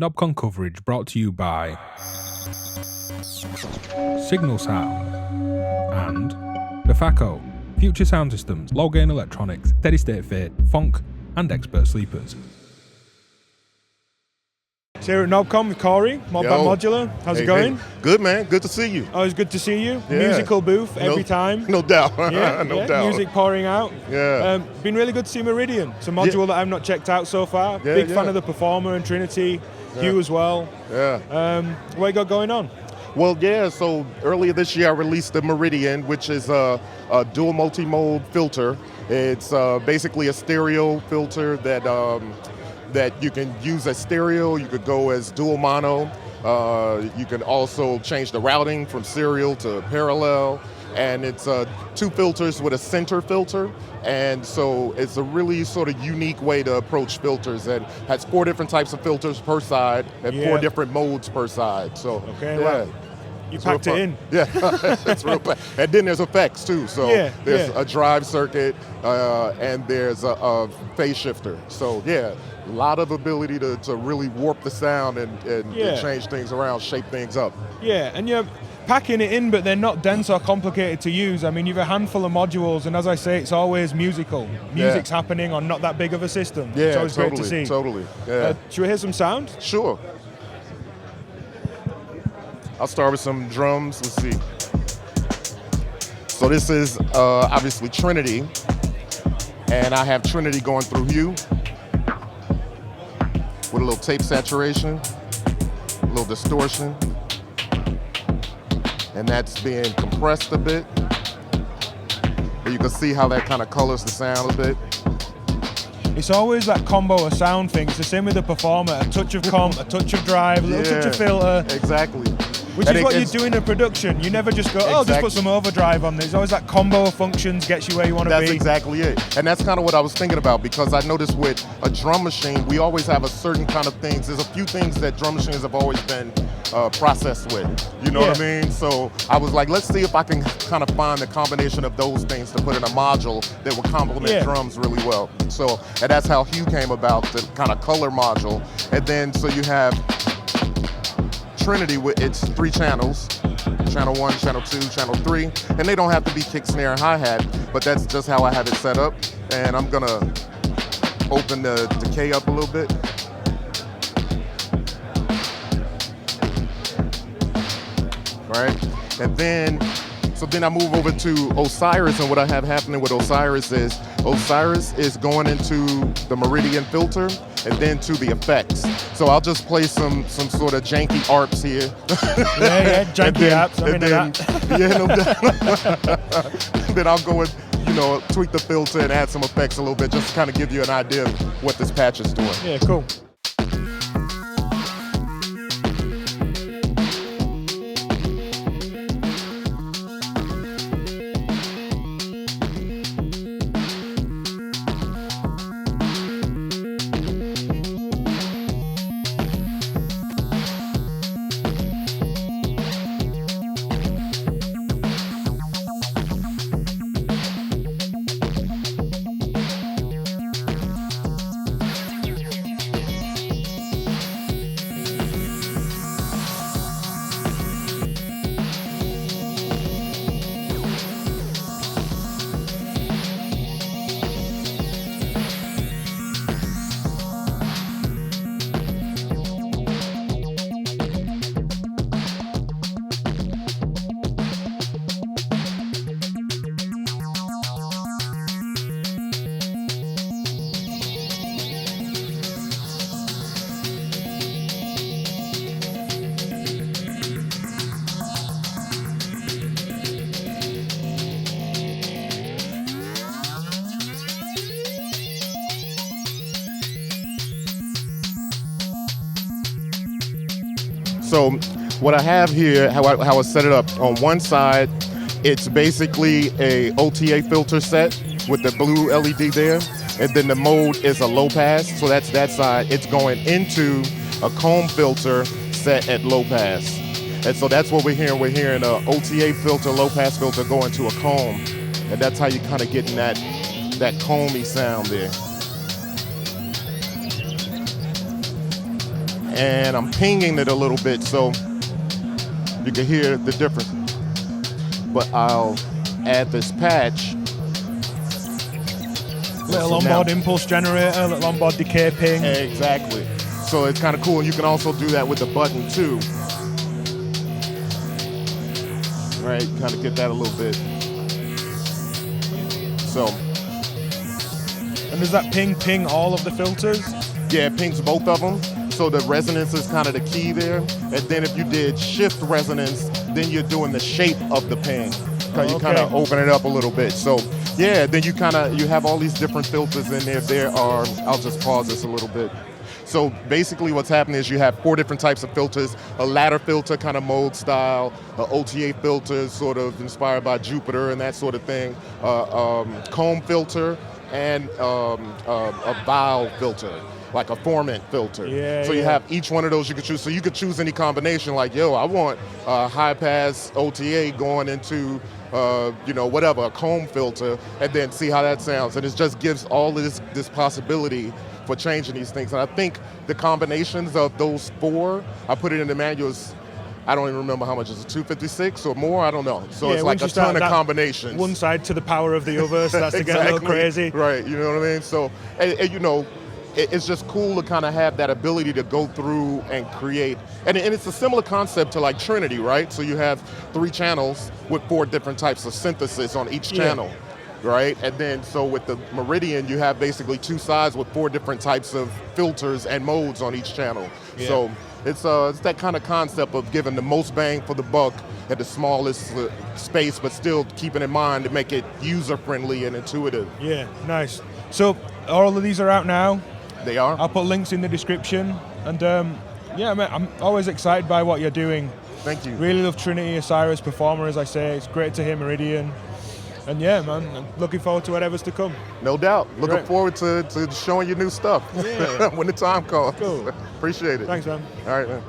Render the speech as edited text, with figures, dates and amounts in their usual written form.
Knobcon coverage brought to you by Signal Sound and Befaco, Future Sound Systems, Low Gain Electronics, Steady State Fit, Funk and Expert Sleepers. So here at Knobcon with Corry, ModBap Modular. How's it going? Good, man. Good to see you. Always good to see you. Yeah. Musical booth every time. No doubt. Yeah, no doubt. Music pouring out. Yeah. Been really good to see Meridian. It's a module that I've not checked out so far. Big fan of the Performer and Trinity. Hugh as well. Yeah. What you got going on? Well, yeah, so earlier this year I released the Meridian, which is a dual multi-mode filter. It's basically a stereo filter that you can use as stereo. You could go as dual mono. You can also change the routing from serial to parallel. And it's two filters with a center filter. And so it's a really sort of unique way to approach filters, and has 4 different types of filters per side and 4 different modes per side. So wow. You packed it in. Yeah, it's real fun. And then there's effects too. So there's a drive circuit and there's a phase shifter. So yeah, a lot of ability to really warp the sound and change things around, shape things up. Yeah, and you're packing it in, but they're not dense or complicated to use. I mean, you've a handful of modules, and as I say, it's always musical. Music's happening on not that big of a system. Yeah, it's always great to see. Totally. Yeah. Should we hear some sound? Sure. I'll start with some drums. Let's see. So this is obviously Trinity, and I have Trinity going through Hue with a little tape saturation, a little distortion, and that's being compressed a bit. But you can see how that kind of colors the sound a bit. It's always that combo of sound thing. It's the same with the Performer. A touch of comp, a touch of drive, a little touch of filter. Exactly. Which is what you do in a production. You never just go, just put some overdrive on. There's always that combo of functions gets you where you want to be. That's exactly it. And that's kind of what I was thinking about, because I noticed with a drum machine, we always have a certain kind of things. There's a few things that drum machines have always been processed with. You know what I mean? So I was like, let's see if I can kind of find the combination of those things to put in a module that would complement drums really well. So, and that's how Hue came about, the kind of color module. And then, so you have Trinity with its 3 channels, channel 1, channel 2, channel 3, and they don't have to be kick, snare, and hi-hat, but that's just how I have it set up. And I'm gonna open the decay up a little bit. Right, and then, so then I move over to Osiris, and what I have happening with Osiris is going into the Meridian filter and then to the effects. So I'll just play some sort of janky ARPs here. Janky ARPs, I'm into that. Yeah, no doubt. Then I'll go and, tweak the filter and add some effects a little bit, just to kind of give you an idea of what this patch is doing. Yeah, cool. So what I have here, how I set it up, on one side, it's basically a OTA filter set with the blue LED there, and then the mode is a low pass, so that's that side. It's going into a comb filter set at low pass. And so that's what we're hearing. We're hearing a OTA filter, low pass filter go into a comb, and that's how you kind of getting that comby sound there. and I'm pinging it a little bit so you can hear the difference. But I'll add this patch. Little onboard impulse generator, little onboard decay ping. Exactly. So it's kind of cool. And you can also do that with the button too. Right, kind of get that a little bit. So. And does that ping all of the filters? Yeah, it pings both of them. So the resonance is kind of the key there. And then if you did shift resonance, then you're doing the shape of the ping. You kind of open it up a little bit. So yeah, then you have all these different filters in there. There are, I'll just pause this a little bit. So basically what's happening is you have 4 different types of filters: a ladder filter, kind of mode style, a OTA filter, sort of inspired by Jupiter and that sort of thing, comb filter, and a vial filter, like a formant filter. So you have each one of those you could choose. So you could choose any combination, like, yo, I want a high pass OTA going into whatever, a comb filter, and then see how that sounds. And it just gives all of this possibility for changing these things. And I think the combinations of those 4, I put it in the manuals, I don't even remember how much, is it 256 or more? I don't know. So it's like a ton of combinations. One side to the power of the other, so that's to get a little crazy. Right, you know what I mean? So, and it's just cool to kind of have that ability to go through and create. And it's a similar concept to like Trinity, right? So you have 3 channels with 4 different types of synthesis on each channel, right? And then so with the Meridian, you have basically 2 sides with 4 different types of filters and modes on each channel. So it's that kind of concept of giving the most bang for the buck at the smallest space, but still keeping in mind to make it user-friendly and intuitive. Yeah, nice. So all of these are out now. They are. I'll put links in the description. And yeah, man, I'm always excited by what you're doing. Thank you. Really love Trinity, Osiris Performer, as I say. It's great to hear Meridian. And yeah, man, I'm looking forward to whatever's to come. No doubt. Looking forward to showing you new stuff when the time comes. Cool. Appreciate it. Thanks, man. All right, man.